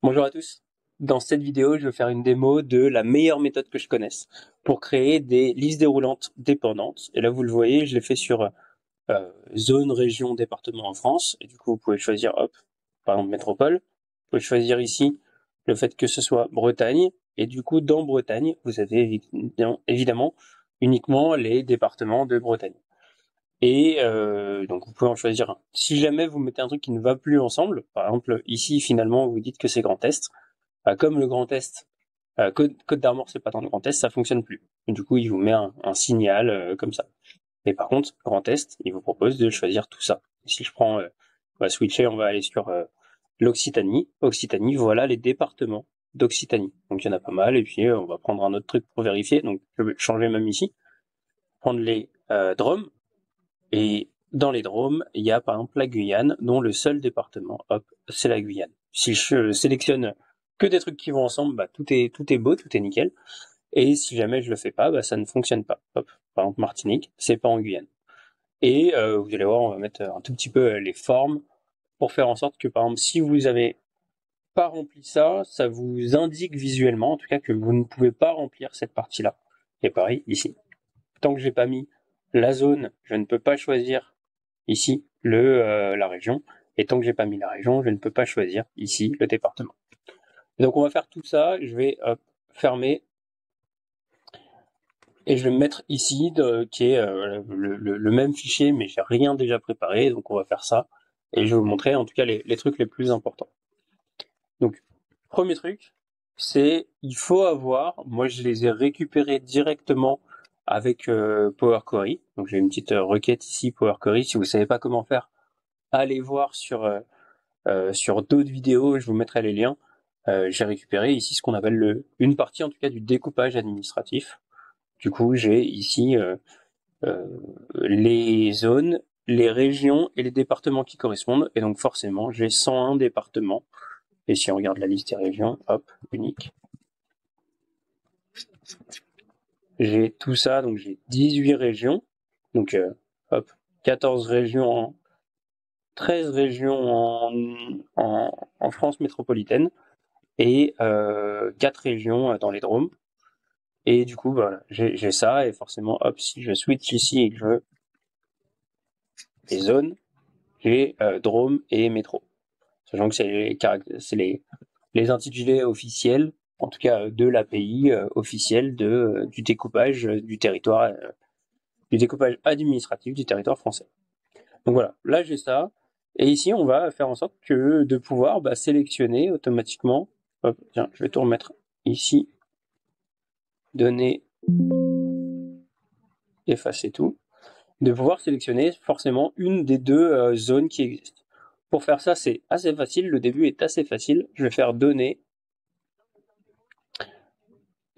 Bonjour à tous. Dans cette vidéo, je vais faire une démo de la meilleure méthode que je connaisse pour créer des listes déroulantes dépendantes. Et là, vous le voyez, je l'ai fait sur zone, région, département en France. Et du coup, vous pouvez choisir, hop, par exemple, métropole. Vous pouvez choisir ici le fait que ce soit Bretagne. Et du coup, dans Bretagne, vous avez évidemment uniquement les départements de Bretagne. Et donc vous pouvez en choisir un. Si jamais vous mettez un truc qui ne va plus ensemble, par exemple ici finalement vous dites que c'est Grand Est, comme le Grand Est, Côte d'Armor c'est pas dans le Grand Est, ça fonctionne plus. Et du coup il vous met un signal comme ça. Et par contre Grand Est, il vous propose de choisir tout ça. Et si je prends, on va switcher, on va aller sur l'Occitanie. Occitanie, voilà les départements d'Occitanie. Donc il y en a pas mal. Et puis on va prendre un autre truc pour vérifier. Donc je vais changer même ici, prendre les Drômes. Et dans les Drômes, il y a par exemple la Guyane, dont le seul département, hop, c'est la Guyane. Si je sélectionne que des trucs qui vont ensemble, bah tout est beau, tout est nickel. Et si jamais je le fais pas, bah ça ne fonctionne pas. Hop, par exemple Martinique, c'est pas en Guyane. Et vous allez voir, on va mettre un tout petit peu les formes pour faire en sorte que par exemple si vous avez pas rempli ça, ça vous indique visuellement, en tout cas que vous ne pouvez pas remplir cette partie-là. Et pareil ici. Tant que j'ai pas mis la zone, je ne peux pas choisir ici la région. Et tant que j'ai pas mis la région, je ne peux pas choisir ici le département. Et donc on va faire tout ça. Je vais fermer et je vais me mettre ici qui est le même fichier, mais j'ai rien déjà préparé. Donc on va faire ça et je vais vous montrer en tout cas les trucs les plus importants. Donc premier truc, c'est il faut avoir. Moi je les ai récupérés directement avec Power Query. Donc j'ai une petite requête ici Power Query. Si vous savez pas comment faire, allez voir sur d'autres vidéos, je vous mettrai les liens. J'ai récupéré ici ce qu'on appelle une partie en tout cas du découpage administratif. Du coup, j'ai ici euh, les zones, les régions et les départements qui correspondent. Et donc forcément, j'ai 101 départements. Et si on regarde la liste des régions, hop, unique. J'ai tout ça, donc j'ai 18 régions. Donc hop, 14 régions, 13 régions en France métropolitaine. Et 4 régions dans les Drômes. Et du coup, voilà, j'ai ça, et forcément, hop, si je switch ici et que je veux les zones, j'ai Drôme et métro. Sachant que c'est les intitulés officiels, en tout cas de l'API officielle du découpage du territoire, du découpage administratif du territoire français. Donc voilà, là j'ai ça, et ici on va faire en sorte de pouvoir sélectionner automatiquement. Hop, tiens, je vais tout remettre ici, donner, effacer tout, de pouvoir sélectionner forcément une des deux zones qui existent. Pour faire ça, c'est assez facile, le début est assez facile. Je vais faire donner,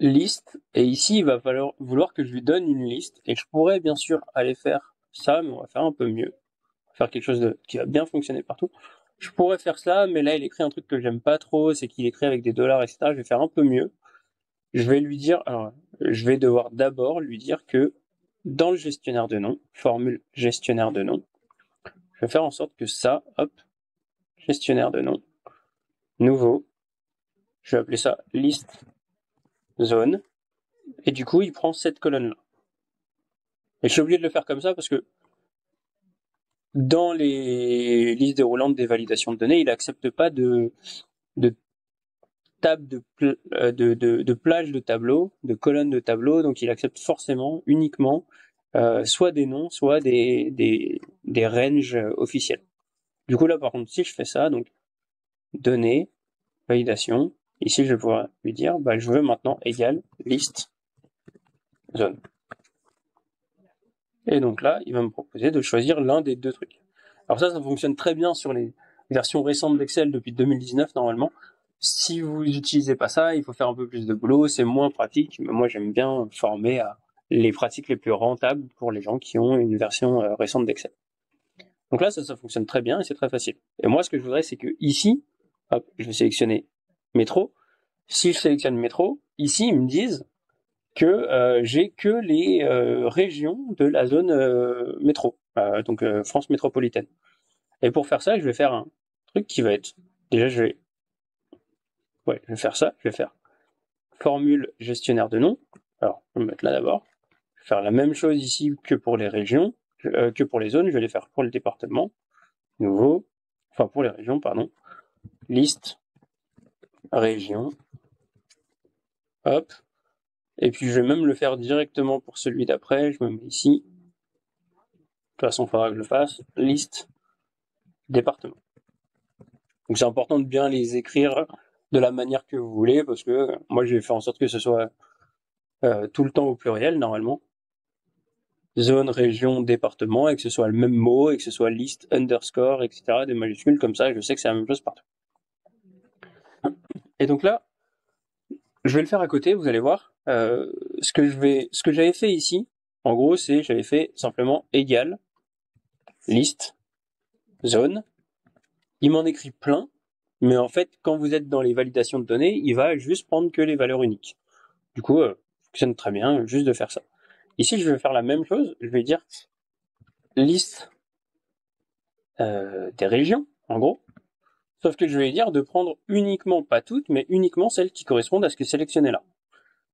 liste, et ici il va vouloir que je lui donne une liste, et je pourrais bien sûr aller faire ça, mais on va faire un peu mieux. On va faire quelque chose qui va bien fonctionner partout. Je pourrais faire ça, mais là il écrit un truc que j'aime pas trop, c'est qu'il écrit avec des dollars, etc. Je vais faire un peu mieux. Je vais lui dire, alors, je vais devoir d'abord lui dire que dans le gestionnaire de nom, formule gestionnaire de nom, je vais faire en sorte que ça, hop, gestionnaire de nom, nouveau, je vais appeler ça liste zone, et du coup il prend cette colonne-là. Et je suis obligé de le faire comme ça parce que dans les listes déroulantes des validations de données, il n'accepte pas de table de plage de tableau, de colonne de tableau, donc il accepte forcément uniquement soit des noms, soit des ranges officiels. Du coup là par contre si je fais ça, donc données, validation, ici je vais pouvoir lui dire je veux maintenant égal liste zone. Et donc là il va me proposer de choisir l'un des deux trucs. Alors ça fonctionne très bien sur les versions récentes d'Excel depuis 2019 normalement. Si vous n'utilisez pas ça, il faut faire un peu plus de boulot, c'est moins pratique, mais moi j'aime bien former à les pratiques les plus rentables pour les gens qui ont une version récente d'Excel. Donc là, ça fonctionne très bien et c'est très facile. Et moi, ce que je voudrais, c'est que ici, hop, je vais sélectionner métro. Si je sélectionne métro, ici, ils me disent que j'ai que les régions de la zone métro, donc France métropolitaine. Et pour faire ça, je vais faire un truc qui va être, déjà, je vais Ouais, je vais faire ça, je vais faire formule gestionnaire de nom. Alors, je vais me mettre là d'abord. Je vais faire la même chose ici que pour les régions, que pour les zones, je vais les faire pour le département. Nouveau, enfin pour les régions, pardon. Liste, région, hop. Et puis je vais même le faire directement pour celui d'après, je me mets ici. De toute façon, il faudra que je le fasse. Liste, département. Donc c'est important de bien les écrire de la manière que vous voulez, parce que moi j'ai fait en sorte que ce soit tout le temps au pluriel normalement. Zone, région, département, et que ce soit le même mot, et que ce soit liste, underscore, etc., des majuscules, comme ça, je sais que c'est la même chose partout. Et donc là, je vais le faire à côté, vous allez voir. Ce que j'avais fait ici, en gros, c'est j'avais fait simplement égal, liste, zone. Il m'en écrit plein, mais en fait, quand vous êtes dans les validations de données, il va juste prendre que les valeurs uniques. Du coup, ça fonctionne très bien, juste de faire ça. Ici, je vais faire la même chose, je vais dire liste des régions, en gros. Sauf que je vais dire de prendre uniquement, pas toutes, mais uniquement celles qui correspondent à ce que sélectionné là.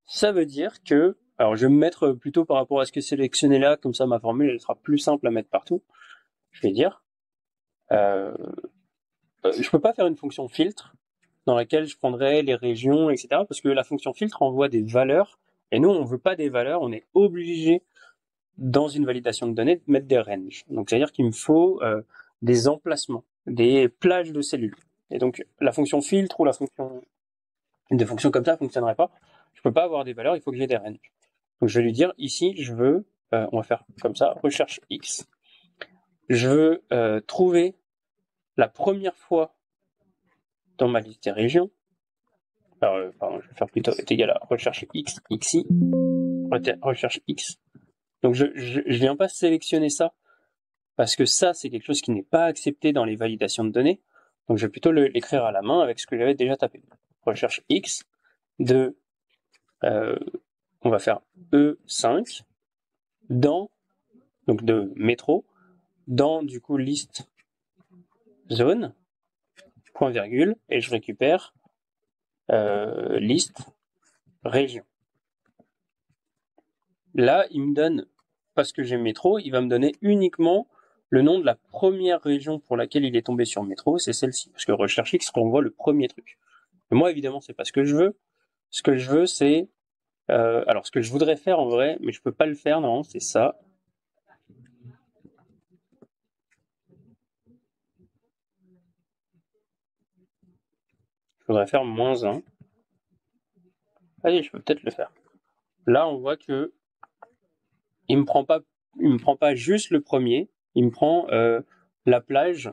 Ça veut dire que, alors je vais me mettre plutôt par rapport à ce que sélectionné là, comme ça ma formule elle sera plus simple à mettre partout. Je vais dire, je peux pas faire une fonction filtre dans laquelle je prendrais les régions, etc. Parce que la fonction filtre envoie des valeurs, et nous on veut pas des valeurs, on est obligé dans une validation de données de mettre des ranges. Donc c'est à dire qu'il me faut des emplacements, des plages de cellules. Et donc la fonction filtre ou la fonction des fonctions comme ça ne fonctionnerait pas. Je peux pas avoir des valeurs, il faut que j'ai des ranges. Donc je vais lui dire ici, je veux, on va faire comme ça, recherche X. Je veux trouver la première fois dans ma liste des régions. Alors, pardon, je vais faire plutôt est égal à recherche X, XI, recherche X. Donc je viens pas sélectionner ça parce que ça c'est quelque chose qui n'est pas accepté dans les validations de données. Donc je vais plutôt l'écrire à la main avec ce que j'avais déjà tapé. Recherche X de on va faire E5 dans, donc de métro, dans du coup liste zone, point virgule, et je récupère liste région. Là, il me donne, parce que j'ai métro, il va me donner uniquement le nom de la première région pour laquelle il est tombé sur métro, c'est celle-ci, parce que recherche X renvoie le premier truc. Mais moi, évidemment, c'est pas ce que je veux. Ce que je veux, c'est alors, ce que je voudrais faire en vrai, mais je peux pas le faire, non, c'est ça. Je voudrais faire -1. Allez, je peux peut-être le faire. Là, on voit que il me prend pas juste le premier, il me prend la plage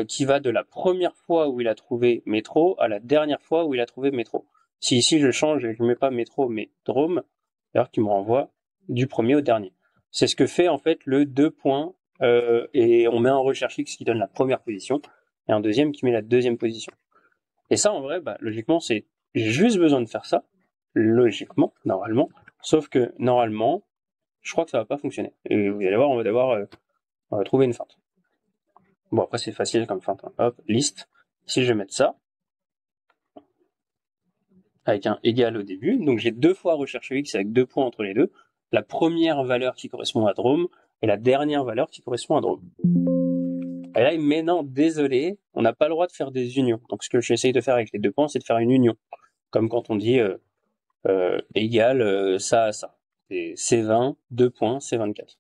qui va de la première fois où il a trouvé métro à la dernière fois où il a trouvé métro. Si ici je change et je mets pas métro mais Drôme, alors qu'il me renvoie du premier au dernier. C'est ce que fait en fait le 2 points et on met un recherche X qui donne la première position et un deuxième qui met la deuxième position. Et ça en vrai, bah, logiquement c'est j'ai juste besoin de faire ça, logiquement, normalement, sauf que normalement, je crois que ça va pas fonctionner. Et vous allez voir, on va devoir trouver une feinte. Bon, après, c'est facile comme feinte. Hein. Hop, liste. Si je vais mettre ça, avec un égal au début, donc j'ai deux fois recherche X avec 2 points entre les deux. La première valeur qui correspond à Drôme et la dernière valeur qui correspond à Drôme. Et là, il me met non, désolé, on n'a pas le droit de faire des unions. Donc, ce que j'essaye de faire avec les 2 points, c'est de faire une union. Comme quand on dit égal ça à ça. C'est C20, 2 points, C24.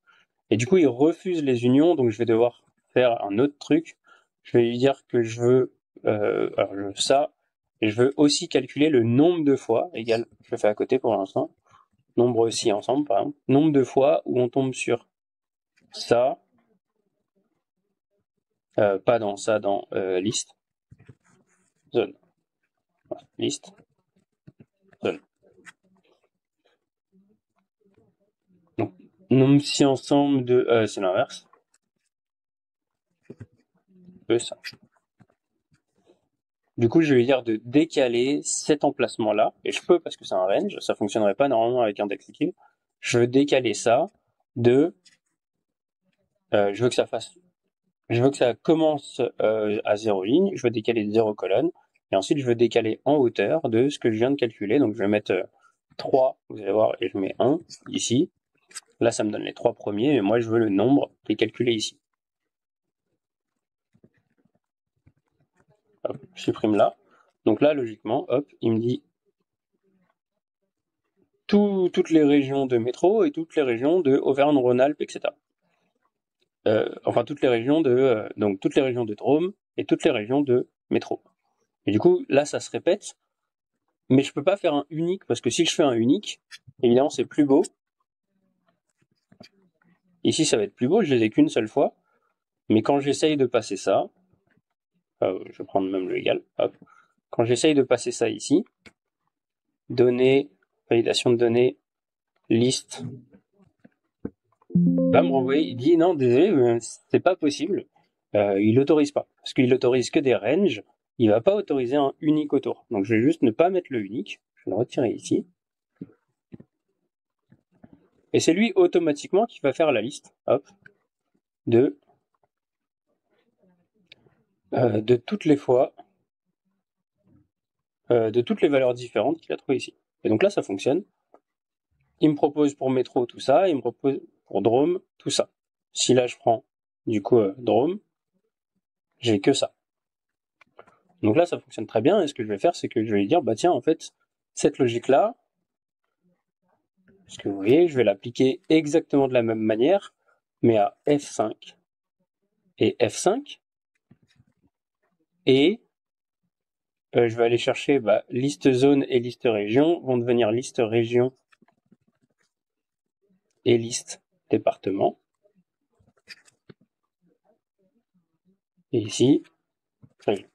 Et du coup, il refuse les unions, donc je vais devoir faire un autre truc. Je vais lui dire que je veux, alors je veux ça, et je veux aussi calculer le nombre de fois, égal, je le fais à côté pour l'instant, nombre aussi ensemble, par exemple, nombre de fois où on tombe sur ça, pas dans ça, dans liste, zone, voilà, liste, zone. Donc, nombre si ensemble de, c'est l'inverse, ça. Du coup, je vais lui dire de décaler cet emplacement-là, et je peux parce que c'est un range, ça fonctionnerait pas normalement avec index liquide. Je veux décaler ça de, je veux que ça commence à 0 ligne, je veux décaler de 0 colonne, Et ensuite, je veux décaler en hauteur de ce que je viens de calculer. Donc, je vais mettre 3, vous allez voir, et je mets 1 ici. Là, ça me donne les 3 premiers, et moi, je veux le nombre qui est calculé ici. Hop, je supprime là. Donc là, logiquement, hop, il me dit toutes les régions de métro et toutes les régions de Auvergne-Rhône-Alpes, etc. Enfin, toutes les régions donc toutes les régions de Drôme et toutes les régions de métro. Et du coup, là, ça se répète, mais je peux pas faire un unique, parce que si je fais un unique, évidemment, c'est plus beau. Ici, ça va être plus beau, je les ai qu'une seule fois, mais quand j'essaye de passer ça, je vais prendre même le égal, hop. Quand j'essaye de passer ça ici, données, validation de données, liste, va me renvoyer, il dit non, désolé, c'est pas possible, il autorise pas, parce qu'il autorise que des ranges, il va pas autoriser un unique autour. Donc je vais juste ne pas mettre le unique, je vais le retirer ici, et c'est lui automatiquement qui va faire la liste, hop, de toutes les fois, de toutes les valeurs différentes qu'il a trouvées ici. Et donc là, ça fonctionne. Il me propose pour métro tout ça, il me propose pour Drôme tout ça. Si là je prends du coup Drôme, j'ai que ça. Donc là ça fonctionne très bien, et ce que je vais faire, c'est que je vais lui dire, bah tiens, en fait, cette logique-là, ce que vous voyez, je vais l'appliquer exactement de la même manière, mais à F5 et F5, et je vais aller chercher liste zone et liste région, vont devenir liste région et liste département. Et ici, région.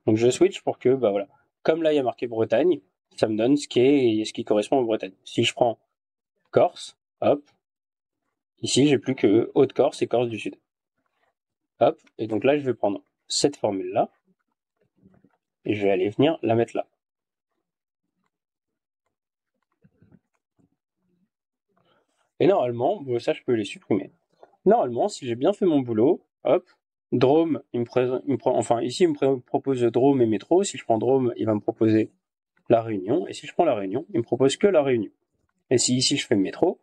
Donc je switch pour que, voilà, comme là il y a marqué Bretagne, ça me donne ce qui correspond à Bretagne. Si je prends Corse, hop, ici j'ai plus que Haute-Corse et Corse du Sud. Hop, et donc là je vais prendre cette formule-là, et je vais aller venir la mettre là. Et normalement, ça je peux les supprimer. Normalement, si j'ai bien fait mon boulot, hop, Drôme, ici il me propose Drôme et métro. Si je prends Drôme, il va me proposer la Réunion, et si je prends la Réunion, il me propose que la Réunion. Et si ici je fais métro,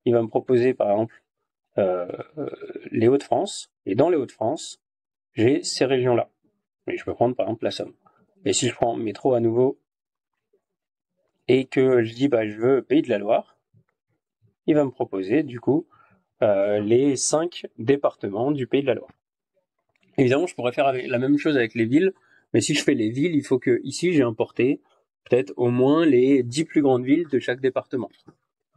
il va me proposer par exemple les Hauts-de-France, et dans les Hauts-de-France, j'ai ces régions-là. Et je peux prendre par exemple la Somme. Et si je prends métro à nouveau, et que je dis je veux Pays de la Loire, il va me proposer du coup les 5 départements du Pays de la Loire. Évidemment, je pourrais faire la même chose avec les villes, mais si je fais les villes, il faut que ici j'ai importé peut-être au moins les 10 plus grandes villes de chaque département.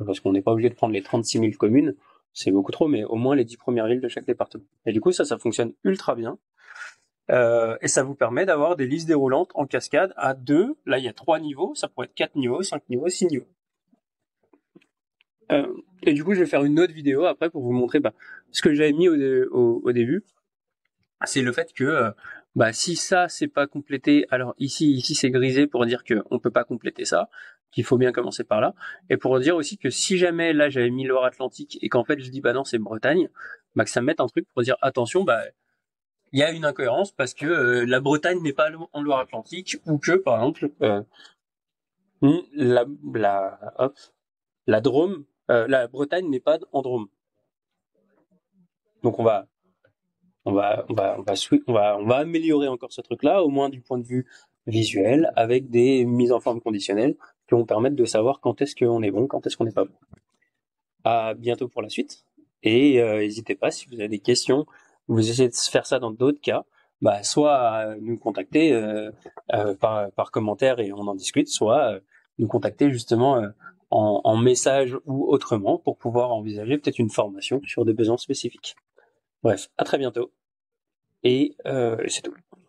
Parce qu'on n'est pas obligé de prendre les 36 000 communes, c'est beaucoup trop, mais au moins les 10 premières villes de chaque département. Et du coup, ça fonctionne ultra bien. Et ça vous permet d'avoir des listes déroulantes en cascade à 2. Là, il y a 3 niveaux, ça pourrait être 4 niveaux, 5 niveaux, 6 niveaux. Et du coup, je vais faire une autre vidéo après pour vous montrer ce que j'avais mis au début. C'est le fait que si ça c'est pas complété, alors ici c'est grisé pour dire qu'on peut pas compléter ça, qu'il faut bien commencer par là, et pour dire aussi que si jamais là j'avais mis Loire-Atlantique et qu'en fait je dis non c'est Bretagne, que ça me mette un truc pour dire attention, il y a une incohérence parce que la Bretagne n'est pas en Loire-Atlantique, ou que par exemple la Drôme, la Bretagne n'est pas en Drôme. Donc on va améliorer encore ce truc-là, au moins du point de vue visuel, avec des mises en forme conditionnelles qui vont permettre de savoir quand est-ce qu'on est bon, quand est-ce qu'on n'est pas bon. À bientôt pour la suite, et n'hésitez pas, si vous avez des questions, vous essayez de faire ça dans d'autres cas, soit à nous contacter par commentaire et on en discute, soit nous contacter justement en message ou autrement pour pouvoir envisager peut-être une formation sur des besoins spécifiques. Bref, à très bientôt. Et c'est tout.